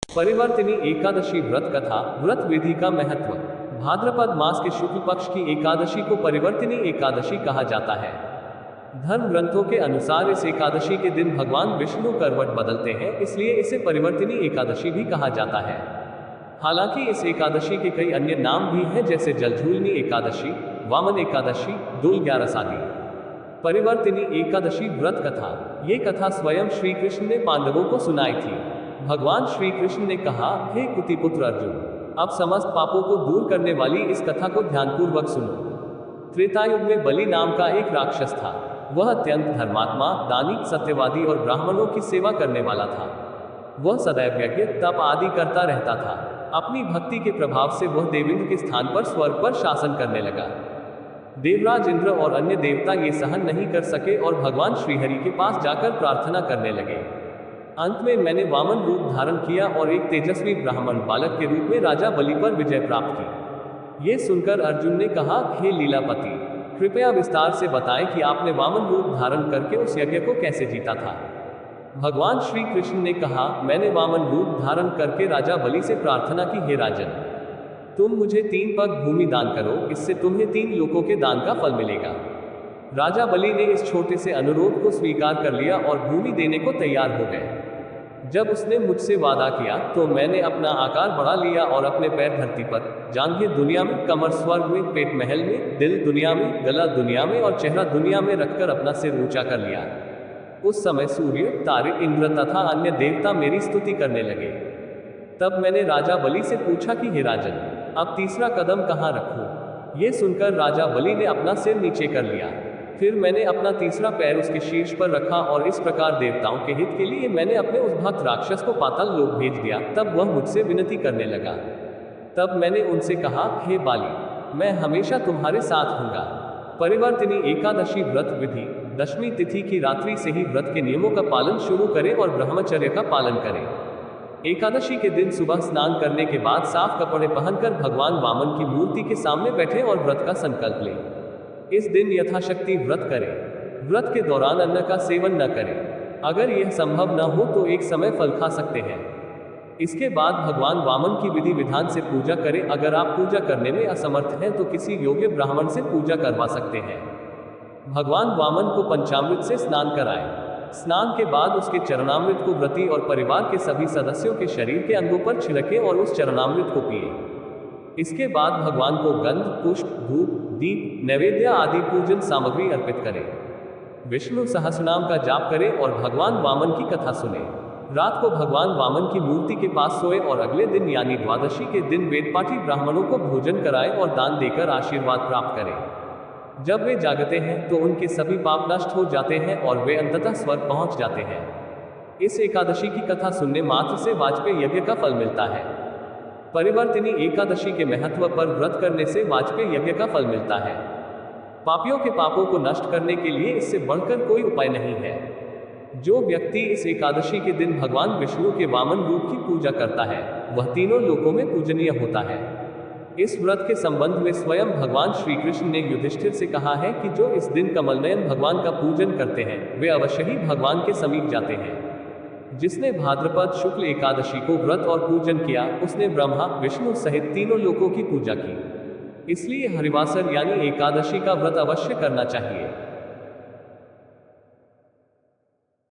परिवर्तिनी एकादशी व्रत कथा। व्रत विधि का महत्व। भाद्रपद मास के शुक्ल पक्ष की एकादशी को परिवर्तिनी एकादशी कहा जाता है। धर्म ग्रंथों के अनुसार इस एकादशी के दिन भगवान विष्णु करवट बदलते हैं, इसलिए इसे परिवर्तिनी एकादशी भी कहा जाता है। हालांकि इस एकादशी के कई अन्य नाम भी हैं, जैसे जलझूलनी एकादशी, वामन एकादशी, दूल 11 आदि। परिवर्तिनी एकादशी व्रत कथा। ये कथा स्वयं श्री कृष्ण ने पांडवों को सुनाई थी। भगवान श्री कृष्ण ने कहा, हे कुतिपुत्र अर्जुन, अब समस्त पापों को दूर करने वाली इस कथा को ध्यानपूर्वक सुनो। त्रेतायुग में बलि नाम का एक राक्षस था। वह अत्यंत धर्मात्मा, दानी, सत्यवादी और ब्राह्मणों की सेवा करने वाला था। वह सदैव यज्ञ, तप आदि करता रहता था। अपनी भक्ति के प्रभाव से वह देवेंद्र के स्थान पर स्वर्ग पर शासन करने लगा। देवराज इंद्र और अन्य देवता ये सहन नहीं कर सके और भगवान श्रीहरि के पास जाकर प्रार्थना करने लगे। अंत में मैंने वामन रूप धारण किया और एक तेजस्वी ब्राह्मण बालक के रूप में राजा बलि पर विजय प्राप्त की। ये सुनकर अर्जुन ने कहा, हे लीलापति, कृपया विस्तार से बताएं कि आपने वामन रूप धारण करके उस यज्ञ को कैसे जीता था। भगवान श्री कृष्ण ने कहा, मैंने वामन रूप धारण करके राजा बलि से प्रार्थना की, हे राजन, तुम मुझे 3 पग भूमि दान करो, इससे तुम्हें 3 लोकों के दान का फल मिलेगा। राजा बलि ने इस छोटे से अनुरोध को स्वीकार कर लिया और भूमि देने को तैयार हो गए। जब उसने मुझसे वादा किया तो मैंने अपना आकार बढ़ा लिया और अपने पैर धरती पर, जांघें दुनिया में, कमर स्वर्ग में, पेट महल में, दिल दुनिया में, गला दुनिया में और चेहरा दुनिया में रखकर अपना सिर ऊंचा कर लिया। उस समय सूर्य, तारे, इंद्र तथा अन्य देवता मेरी स्तुति करने लगे। तब मैंने राजा बलि से पूछा कि हे राजन, अब तीसरा कदम कहाँ रखूं? ये सुनकर राजा बलि ने अपना सिर नीचे कर लिया। फिर मैंने अपना तीसरा पैर उसके शीर्ष पर रखा और इस प्रकार देवताओं के हित के लिए मैंने अपने उस भक्त राक्षस को पाताल लोक भेज दिया। तब वह मुझसे विनती करने लगा। तब मैंने उनसे कहा, हे बाली, मैं हमेशा तुम्हारे साथ हूँगा। परिवर्तिनी एकादशी व्रत विधि। दशमी तिथि की रात्रि से ही व्रत के नियमों का पालन शुरू करें और ब्रह्मचर्य का पालन करें। एकादशी के दिन सुबह स्नान करने के बाद साफ कपड़े पहनकर भगवान वामन की मूर्ति के सामने बैठे और व्रत का संकल्प लें। इस दिन यथाशक्ति व्रत करें। व्रत के दौरान अन्न का सेवन न करें। अगर यह संभव न हो तो एक समय फल खा सकते हैं। इसके बाद भगवान वामन की विधि विधान से पूजा करें। अगर आप पूजा करने में असमर्थ हैं तो किसी योग्य ब्राह्मण से पूजा करवा सकते हैं। भगवान वामन को पंचामृत से स्नान कराएं। स्नान के बाद उसके चरणामृत को व्रती और परिवार के सभी सदस्यों के शरीर के अंगों पर छिड़कें और उस चरणामृत को पिए। इसके बाद भगवान को गंध, पुष्प, धूप, दीप, नैवेद्य आदि पूजन सामग्री अर्पित करें। विष्णु सहस्रनाम का जाप करें और भगवान वामन की कथा सुने। रात को भगवान वामन की मूर्ति के पास सोए और अगले दिन यानी द्वादशी के दिन वेदपाठी ब्राह्मणों को भोजन कराएं और दान देकर आशीर्वाद प्राप्त करें। जब वे जागते हैं तो उनके सभी पाप नष्ट हो जाते हैं और वे अंततः स्वर्ग पहुंच जाते हैं। इस एकादशी की कथा सुनने मात्र से वाजपेय यज्ञ का फल मिलता है। परिवर्तिनी एकादशी के महत्व पर व्रत करने से वाजपेय यज्ञ का फल मिलता है। पापियों के पापों को नष्ट करने के लिए इससे बढ़कर कोई उपाय नहीं है। जो व्यक्ति इस एकादशी के दिन भगवान विष्णु के वामन रूप की पूजा करता है, वह तीनों लोकों में पूजनीय होता है। इस व्रत के संबंध में स्वयं भगवान श्री कृष्ण ने युधिष्ठिर से कहा है कि जो इस दिन कमलनयन भगवान का पूजन करते हैं, वे अवश्य ही भगवान के समीप जाते हैं। जिसने भाद्रपद शुक्ल एकादशी को व्रत और पूजन किया, उसने ब्रह्मा, विष्णु सहित तीनों लोकों की पूजा की। इसलिए हरिवासर यानी एकादशी का व्रत अवश्य करना चाहिए।